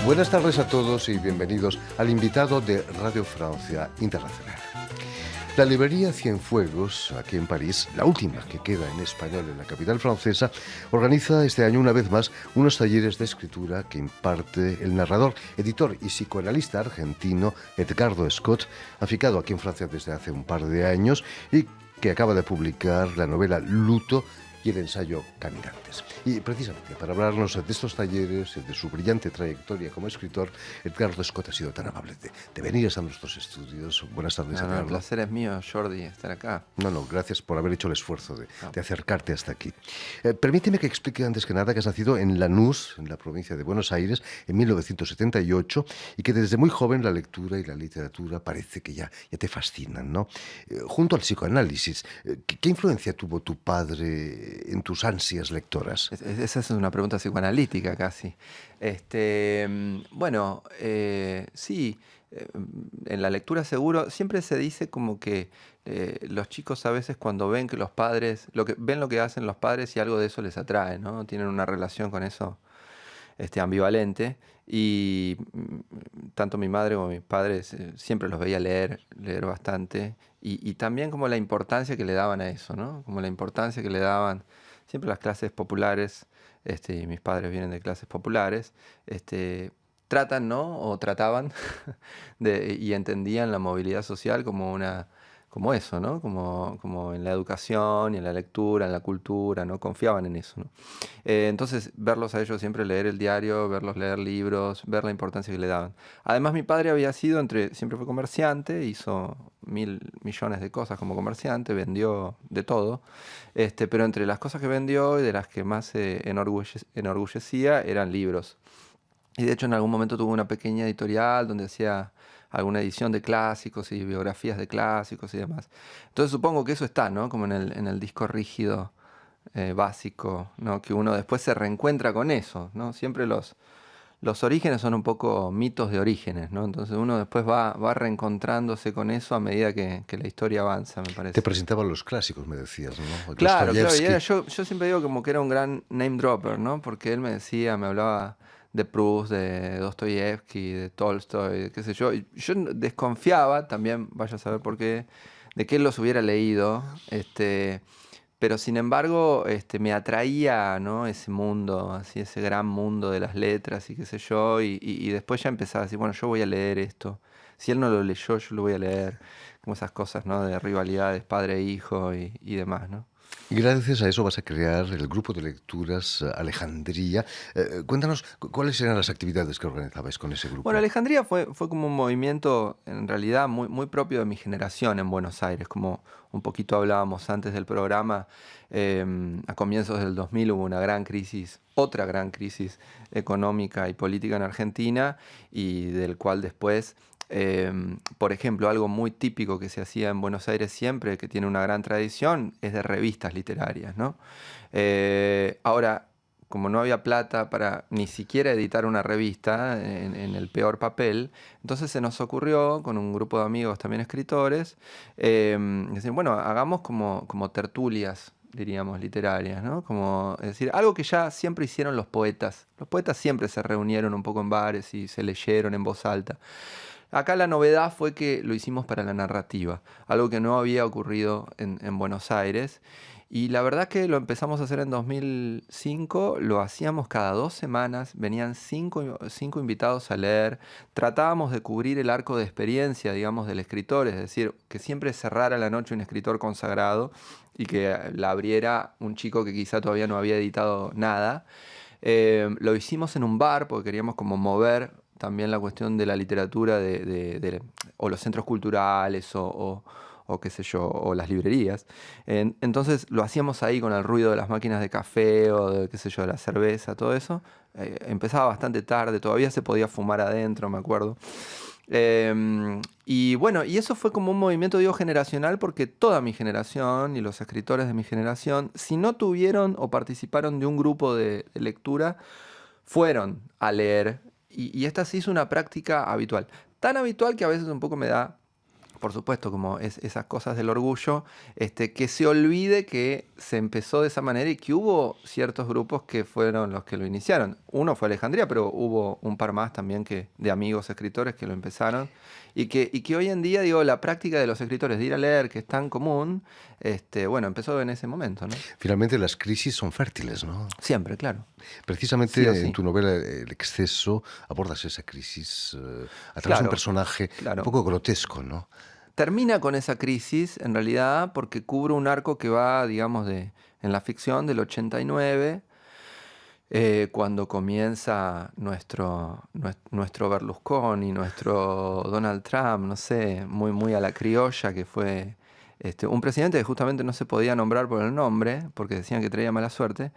Buenas tardes a todos y bienvenidos al invitado de Radio Francia Internacional. La librería Cienfuegos, aquí en París, la última que queda en español en la capital francesa, organiza este año una vez más unos talleres de escritura que imparte el narrador, editor y psicoanalista argentino Edgardo Scott, afincado aquí en Francia desde hace un par de años y que acaba de publicar la novela Luto y el ensayo Caminantes. Y precisamente para hablarnos de estos talleres y de su brillante trayectoria como escritor, Edgardo Scott ha sido tan amable de venir a nuestros estudios. Buenas tardes, Edgardo. El placer es mío, Jordi, estar acá. No, gracias por haber hecho el esfuerzo de acercarte hasta aquí. Permíteme que explique antes que nada que has nacido en Lanús, en la provincia de Buenos Aires, en 1978, y que desde muy joven la lectura y la literatura parece que ya te fascinan, ¿no? Junto al psicoanálisis, ¿qué influencia tuvo tu padre en tus ansias lectoras? Esa es una pregunta psicoanalítica casi. Sí, en la lectura seguro siempre se dice como que los chicos a veces cuando ven que los padres, ven lo que hacen los padres y algo de eso les atrae, ¿no? Tienen una relación con eso ambivalente y tanto mi madre como mis padres siempre los veía leer bastante y también como la importancia que le daban a eso, ¿no? Como la importancia que le daban siempre las clases populares, y mis padres vienen de clases populares, tratan, ¿no? O trataban y entendían la movilidad social como eso, ¿no? Como en la educación y en la lectura, en la cultura, ¿no? Confiaban en eso, ¿no? Entonces, verlos a ellos siempre leer el diario, verlos leer libros, ver la importancia que le daban. Además, mi padre siempre fue comerciante, hizo 1.000 millones de cosas como comerciante, vendió de todo, pero entre las cosas que vendió y de las que más se enorgullecía eran libros. Y de hecho en algún momento tuvo una pequeña editorial donde hacía alguna edición de clásicos y biografías de clásicos y demás. Entonces supongo que eso está, ¿no? Como en el disco rígido básico, ¿no? Que uno después se reencuentra con eso, ¿no? Siempre los orígenes son un poco mitos de orígenes, ¿no? Entonces uno después va reencontrándose con eso a medida que la historia avanza, me parece. Te presentaban los clásicos, me decías, ¿no? Claro, y Dostoyevsky. yo siempre digo como que era un gran name dropper, ¿no? Porque él me hablaba de Proust, de Dostoyevsky, de Tolstoy, qué sé yo. Y yo desconfiaba, también vaya a saber por qué, de que él los hubiera leído, pero sin embargo me atraía, ¿no? Ese mundo, así ese gran mundo de las letras y qué sé yo, y después ya empezaba a decir, bueno, yo voy a leer esto. Si él no lo leyó, yo lo voy a leer. Como esas cosas, ¿no? De rivalidades padre e hijo y demás, ¿no? Y gracias a eso vas a crear el grupo de lecturas Alejandría. Cuéntanos cuáles eran las actividades que organizabais con ese grupo. Bueno, Alejandría fue como un movimiento en realidad muy propio de mi generación en Buenos Aires, como un poquito hablábamos antes del programa. A comienzos del 2000 hubo otra gran crisis económica y política en Argentina y del cual después, por ejemplo, algo muy típico que se hacía en Buenos Aires siempre, que tiene una gran tradición, es de revistas literarias, ¿no? Ahora, como no había plata para ni siquiera editar una revista en el peor papel, entonces se nos ocurrió, con un grupo de amigos también escritores, decir, bueno, hagamos como tertulias, diríamos, literarias, ¿no? Es decir, algo que ya siempre hicieron los poetas. Los poetas siempre se reunieron un poco en bares y se leyeron en voz alta. Acá la novedad fue que lo hicimos para la narrativa, algo que no había ocurrido en Buenos Aires. Y la verdad que lo empezamos a hacer en 2005, lo hacíamos cada 2 semanas, venían cinco invitados a leer, tratábamos de cubrir el arco de experiencia, digamos, del escritor, es decir, que siempre cerrara la noche un escritor consagrado y que la abriera un chico que quizá todavía no había editado nada. Lo hicimos en un bar porque queríamos como mover también la cuestión de la literatura o los centros culturales o qué sé yo, o las librerías. Entonces lo hacíamos ahí con el ruido de las máquinas de café o de, qué sé yo, de la cerveza, todo eso. Empezaba bastante tarde, todavía se podía fumar adentro, me acuerdo. Y bueno, y eso fue como un movimiento, digo, generacional, porque toda mi generación y los escritores de mi generación, si no tuvieron o participaron de un grupo de lectura, fueron a leer. Y esta se hizo una práctica habitual. Tan habitual que a veces un poco me da por supuesto, como esas cosas del orgullo, que se olvide que se empezó de esa manera y que hubo ciertos grupos que fueron los que lo iniciaron. Uno fue Alejandría, pero hubo un par más también de amigos escritores que lo empezaron. Y que hoy en día, digo, la práctica de los escritores de ir a leer, que es tan común, bueno, empezó en ese momento, ¿no? Finalmente las crisis son fértiles, ¿no? Siempre, claro. Sí Precisamente o en sí. tu novela El exceso abordas esa crisis a través de un Claro, personaje un claro. poco grotesco, ¿no? Termina con esa crisis, en realidad, porque cubre un arco que va, digamos, en la ficción del 89, cuando comienza nuestro Berlusconi, nuestro Donald Trump, no sé, muy, muy a la criolla, que fue un presidente que justamente no se podía nombrar por el nombre, porque decían que traía mala suerte,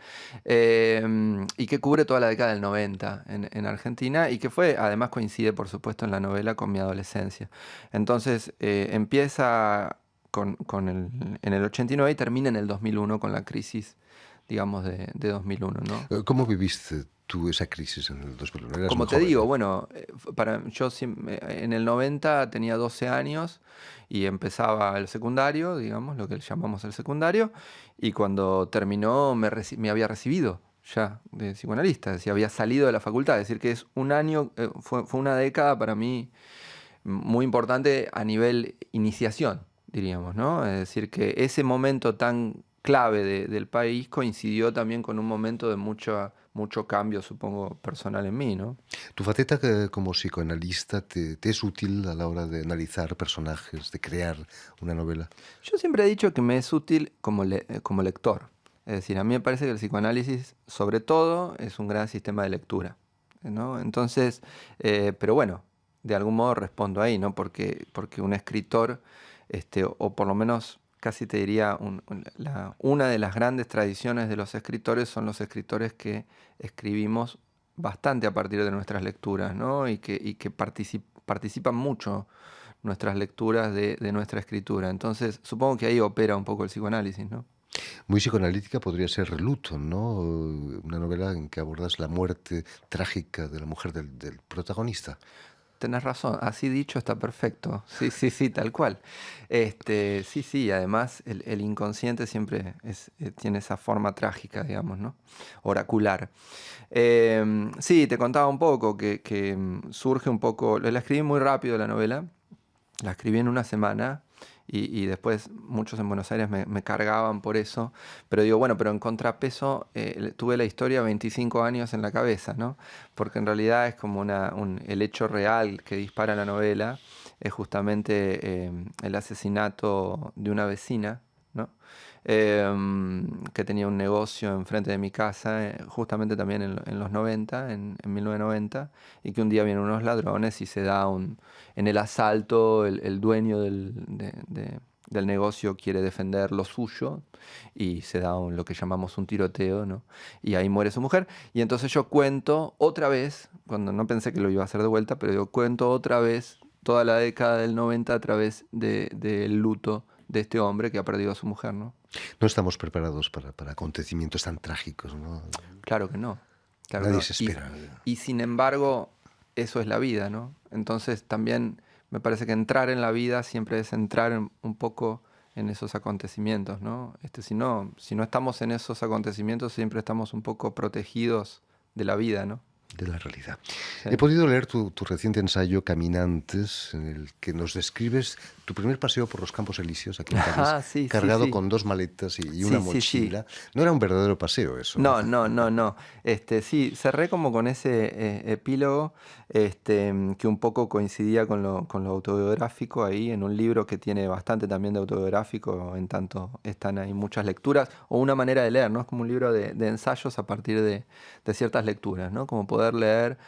y que cubre toda la década del 90 en Argentina, y que además coincide, por supuesto, en la novela con mi adolescencia. Entonces, empieza en el 89 y termina en el 2001 con la crisis, digamos, de 2001, ¿no? ¿Cómo viviste tú esa crisis en el 2001? Eras muy Como te joven, digo, ¿no? bueno, yo en el 90 tenía 12 años y empezaba el secundario, digamos, lo que llamamos el secundario, y cuando terminó me había recibido ya de psicoanalista, es decir, había salido de la facultad, es decir, que es un año, fue una década para mí muy importante a nivel iniciación, diríamos, ¿no? Es decir, que ese momento tan clave del país coincidió también con un momento de mucho cambio, supongo, personal en mí, ¿no? ¿Tu faceta como psicoanalista te es útil a la hora de analizar personajes, de crear una novela? Yo siempre he dicho que me es útil como lector. Es decir, a mí me parece que el psicoanálisis, sobre todo, es un gran sistema de lectura, ¿no? Entonces, pero bueno, de algún modo respondo ahí, ¿no? Porque un escritor, o por lo menos casi te diría, una de las grandes tradiciones de los escritores son los escritores que escribimos bastante a partir de nuestras lecturas, ¿no? Y que participan mucho nuestras lecturas de nuestra escritura. Entonces, supongo que ahí opera un poco el psicoanálisis, ¿no? Muy psicoanalítica podría ser Luto, ¿no? Una novela en que abordas la muerte trágica de la mujer del protagonista. Tenés razón, así dicho está perfecto. Sí, sí, sí, tal cual. Sí, sí, además el inconsciente siempre tiene esa forma trágica, digamos, ¿no? Oracular. Sí, te contaba un poco que surge un poco, la escribí muy rápido la novela, la escribí en una semana y después muchos en Buenos Aires me cargaban por eso, pero digo, bueno, pero en contrapeso tuve la historia 25 años en la cabeza, ¿no? Porque en realidad es como el hecho real que dispara la novela, es justamente el asesinato de una vecina, ¿no? Que tenía un negocio enfrente de mi casa, justamente también en los 90, en 1990, y que un día vienen unos ladrones y se da en el asalto, el dueño del negocio quiere defender lo suyo y se da lo que llamamos un tiroteo, ¿no? Y ahí muere su mujer. Y entonces yo cuento otra vez, cuando no pensé que lo iba a hacer de vuelta, pero yo cuento otra vez toda la década del 90 a través del luto de este hombre que ha perdido a su mujer, ¿no? No estamos preparados para acontecimientos tan trágicos, ¿no? Claro que no, claro que Nadie no. se Y, espera. y sin embargo, eso es la vida, ¿no? Entonces también me parece que entrar en la vida siempre es entrar un poco en esos acontecimientos, ¿no? Si no estamos en esos acontecimientos, siempre estamos un poco protegidos de la vida, ¿no? De la realidad. Sí. He podido leer tu reciente ensayo Caminantes, en el que nos describes tu primer paseo por los Campos Elíseos aquí en París, Ah, sí, sí, cargado sí. con 2 maletas y una Sí, sí, sí. mochila. No era un verdadero paseo eso, ¿no? No, no, no, no. Sí, cerré como con ese epílogo que un poco coincidía con lo autobiográfico ahí, en un libro que tiene bastante también de autobiográfico, en tanto están ahí muchas lecturas, o una manera de leer, ¿no? Es como un libro de ensayos a partir de ciertas lecturas, ¿no? Como poder leer,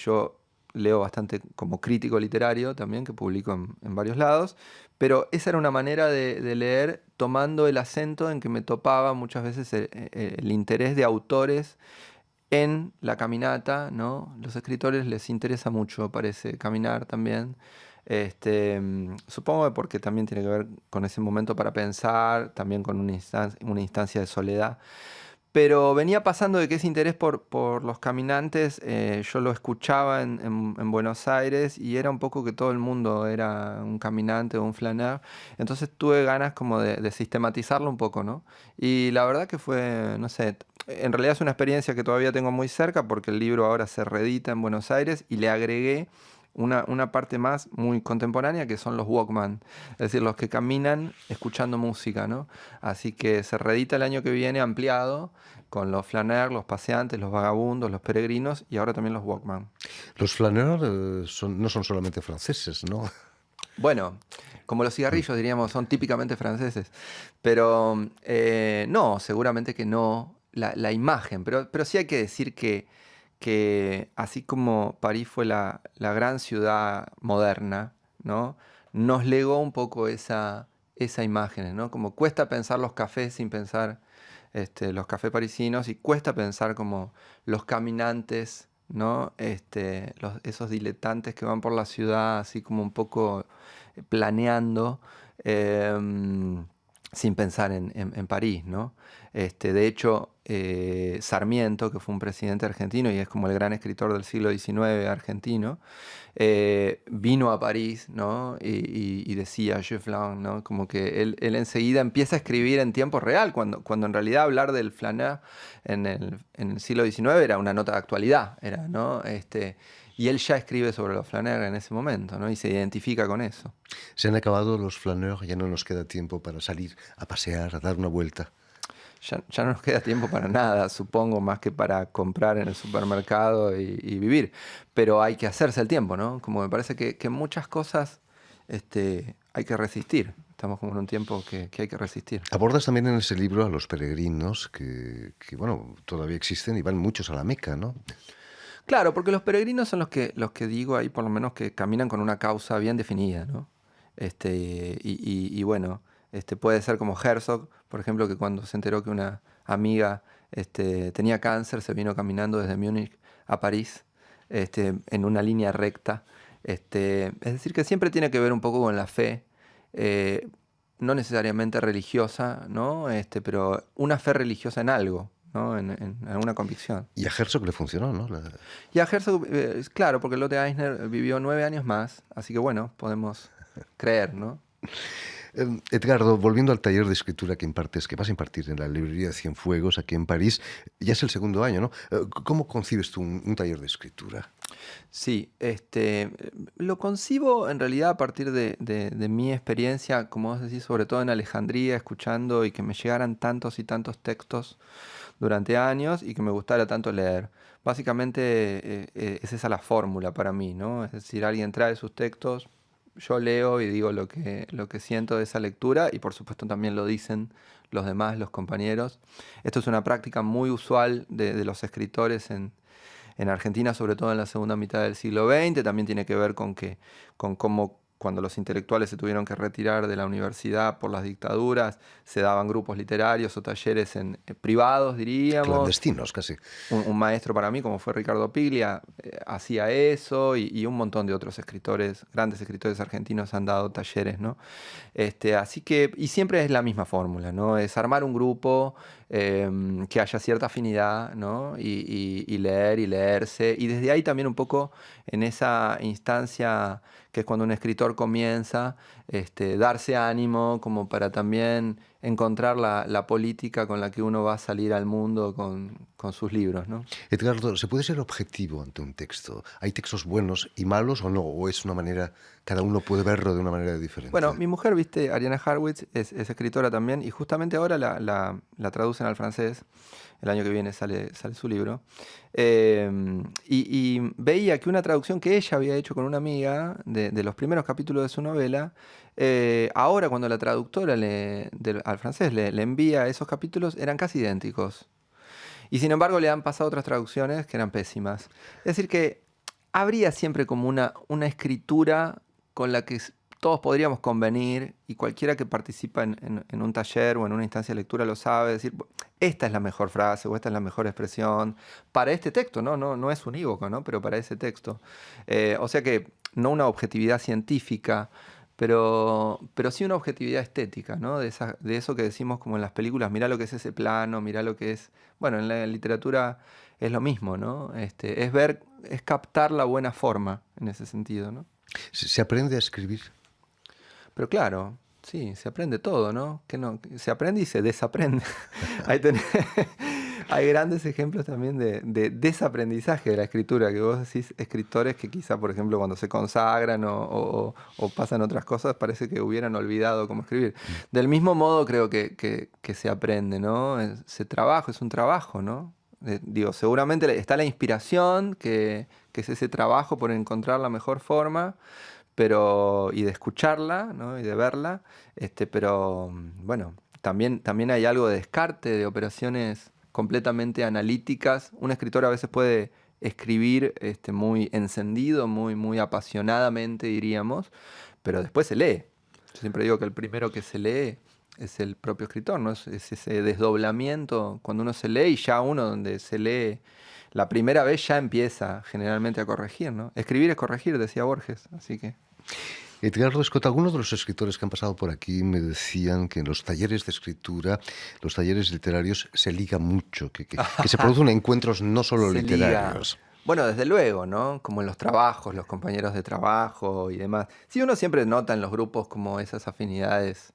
yo leo bastante como crítico literario también, que publico en varios lados, pero esa era una manera de leer tomando el acento en que me topaba muchas veces el interés de autores en la caminata, ¿no? Los escritores les interesa mucho, parece, caminar también. Supongo que porque también tiene que ver con ese momento para pensar, también con una instancia de soledad. Pero venía pasando de que ese interés por los caminantes, yo lo escuchaba en Buenos Aires y era un poco que todo el mundo era un caminante o un flaneur. Entonces tuve ganas como de sistematizarlo un poco, ¿no? Y la verdad que fue, no sé, en realidad es una experiencia que todavía tengo muy cerca porque el libro ahora se reedita en Buenos Aires y le agregué una parte más muy contemporánea que son los Walkman, es decir, los que caminan escuchando música, ¿no? Así que se reedita el año que viene ampliado con los flaneurs, los paseantes, los vagabundos, los peregrinos y ahora también los Walkman. Los flaneurs no son solamente franceses, ¿no? Bueno, como los cigarrillos diríamos, son típicamente franceses, pero no, seguramente que no la imagen, pero sí hay que decir que así como París fue la gran ciudad moderna, ¿no? Nos legó un poco esa imagen, ¿no? Como cuesta pensar los cafés sin pensar los cafés parisinos y cuesta pensar como los caminantes, ¿no? Esos diletantes que van por la ciudad así como un poco planeando sin pensar en París, ¿no? De hecho, Sarmiento, que fue un presidente argentino y es como el gran escritor del siglo XIX argentino, vino a París, ¿no? Y decía Je flanc, ¿no? Como que él enseguida empieza a escribir en tiempo real, cuando en realidad hablar del flaneur en el siglo XIX era una nota de actualidad, era, ¿no? Y él ya escribe sobre los flaneurs en ese momento, ¿no? Y se identifica con eso. Se han acabado los flaneurs, ya no nos queda tiempo para salir a pasear, a dar una vuelta. Ya no nos queda tiempo para nada, supongo, más que para comprar en el supermercado y vivir. Pero hay que hacerse el tiempo, ¿no? Como me parece que muchas cosas hay que resistir. Estamos como en un tiempo que hay que resistir. Abordas también en ese libro a los peregrinos bueno, todavía existen y van muchos a la Meca, ¿no? Claro, porque los peregrinos son los que digo ahí, por lo menos que caminan con una causa bien definida, ¿no? Y bueno, puede ser como Herzog, por ejemplo, que cuando se enteró que una amiga tenía cáncer, se vino caminando desde Múnich a París, en una línea recta. Es decir, que siempre tiene que ver un poco con la fe, no necesariamente religiosa, ¿no? Pero una fe religiosa en algo, ¿no? En alguna convicción. Y a Herzog le funcionó, ¿no? Y a Herzog, claro, porque Lotte Eisner vivió 9 años más, así que bueno, podemos creer, ¿no? Edgardo, volviendo al taller de escritura que impartes, que vas a impartir en la librería Cienfuegos, aquí en París, ya es el segundo año, ¿no? ¿Cómo concibes tú un taller de escritura? Sí, lo concibo en realidad a partir de mi experiencia, como vos decís, sobre todo en Alejandría, escuchando y que me llegaran tantos y tantos textos durante años y que me gustara tanto leer. Básicamente es esa la fórmula para mí, ¿no? Es decir, alguien trae sus textos, yo leo y digo lo que siento de esa lectura y por supuesto también lo dicen los demás, los compañeros. Esto es una práctica muy usual de los escritores en Argentina, sobre todo en la segunda mitad del siglo XX. También tiene que ver con cómo cuando los intelectuales se tuvieron que retirar de la universidad por las dictaduras, se daban grupos literarios o talleres privados, diríamos. Clandestinos, casi. Un maestro para mí, como fue Ricardo Piglia, hacía eso y un montón de otros escritores, grandes escritores argentinos han dado talleres, ¿no? Así que, y siempre es la misma fórmula, ¿no? Es armar un grupo que haya cierta afinidad, ¿no? Y leer y leerse. Y desde ahí también un poco en esa instancia que es cuando un escritor comienza, darse ánimo como para también encontrar la política con la que uno va a salir al mundo con sus libros, ¿no? Edgardo, ¿se puede ser objetivo ante un texto? ¿Hay textos buenos y malos o no? ¿O es una manera, cada uno puede verlo de una manera diferente? Bueno, mi mujer, viste, Ariana Harwitz, es escritora también y justamente ahora la traducen al francés. El año que viene sale su libro. Y veía que una traducción que ella había hecho con una amiga de los primeros capítulos de su novela, ahora cuando la traductora al francés le envía esos capítulos, eran casi idénticos. Y sin embargo le han pasado otras traducciones que eran pésimas. Es decir que habría siempre como una escritura con la que todos podríamos convenir y cualquiera que participa en un taller o en una instancia de lectura lo sabe, decir, esta es la mejor frase o esta es la mejor expresión para este texto, no es unívoco, ¿no? Pero para ese texto. O sea que no una objetividad científica, pero sí una objetividad estética, ¿no? De eso que decimos como en las películas, mirá lo que es ese plano, mirá lo que es... Bueno, en la literatura es lo mismo, ¿no? Es captar la buena forma en ese sentido, ¿no? ¿Se aprende a escribir? Pero claro, sí, se aprende todo, ¿no? Que no, se aprende y se desaprende. Ahí hay grandes ejemplos también de desaprendizaje de la escritura, que vos decís escritores que quizá, por ejemplo, cuando se consagran o pasan otras cosas, parece que hubieran olvidado cómo escribir. Del mismo modo creo que se aprende, ¿no? Es un trabajo, ¿no? Digo, seguramente está la inspiración, que es ese trabajo por encontrar la mejor forma, y de escucharla, ¿no? Y de verla, pero bueno, también hay algo de descarte, de operaciones completamente analíticas. Un escritor a veces puede escribir muy encendido, muy apasionadamente, diríamos, pero después se lee. Yo siempre digo que el primero que se lee es el propio escritor, ¿no? Es ese desdoblamiento cuando uno se lee, y ya uno donde se lee la primera vez ya empieza generalmente a corregir, ¿no? Escribir es corregir, decía Borges, así que... Edgardo Scott, algunos de los escritores que han pasado por aquí me decían que en los talleres de escritura, los talleres literarios, se liga mucho, que se producen encuentros no solo Se literarios. liga. Bueno, desde luego, ¿no? Como en los trabajos, los compañeros de trabajo y demás. Sí, uno siempre nota en los grupos como esas afinidades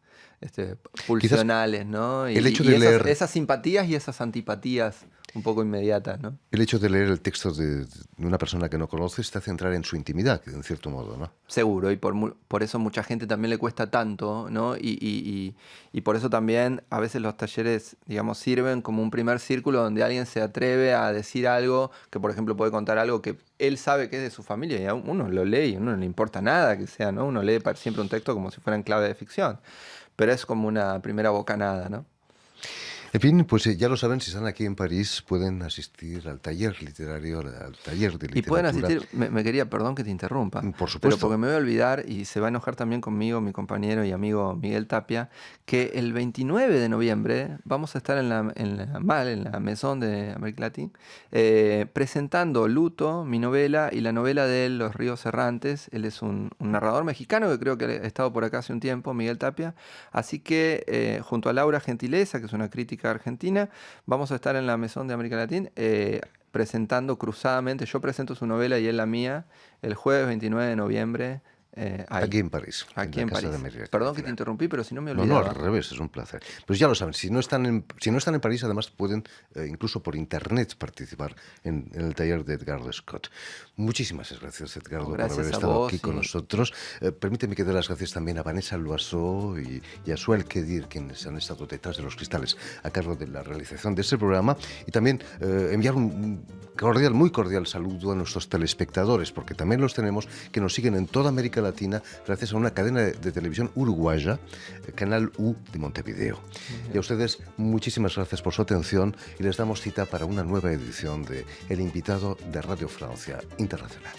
pulsionales, ¿no? El hecho de leer... esas simpatías y esas antipatías un poco inmediatas, ¿no? El hecho de leer el texto de una persona que no conoces te hace entrar en su intimidad, en cierto modo, ¿no? Seguro, y por eso mucha gente también le cuesta tanto, ¿no? Y por eso también a veces los talleres, digamos, sirven como un primer círculo donde alguien se atreve a decir algo, que por ejemplo puede contar algo que él sabe que es de su familia, y a uno lo lee y a uno no le importa nada que sea, ¿no? Uno lee siempre un texto como si fuera en clave de ficción, pero es como una primera bocanada, ¿no? En fin, pues ya lo saben, si están aquí en París, pueden asistir al taller literario, al taller de literatura. Y pueden asistir, perdón que te interrumpa, Por supuesto. pero porque me voy a olvidar, y se va a enojar también conmigo mi compañero y amigo Miguel Tapia, que el 29 de noviembre vamos a estar en la Maison de América Latina, presentando Luto, mi novela, y la novela de él, Los ríos errantes. Él es un narrador mexicano que creo que ha estado por acá hace un tiempo, Miguel Tapia. Así que junto a Laura Gentileza, que es una crítica argentina, vamos a estar en la Maison de América Latina presentando cruzadamente. Yo presento su novela y él la mía el jueves 29 de noviembre. Aquí en París. Aquí en París. Perdón que te interrumpí, pero si no me No, olvidaba. al revés, es un placer. Pues ya lo saben, si no están en París, además pueden incluso por internet participar en el taller de Edgardo Scott. Muchísimas gracias, Edgardo, por haber estado aquí con nosotros. Permíteme que dé las gracias también a Vanessa Loiseau y a Suel Kedir, quienes han estado detrás de los cristales a cargo de la realización de este programa, y también enviar un muy cordial saludo a nuestros telespectadores, porque también los tenemos, que nos siguen en toda América Latina gracias a una cadena de televisión uruguaya, Canal U de Montevideo. Y a ustedes muchísimas gracias por su atención, y les damos cita para una nueva edición de El Invitado de Radio Francia Internacional.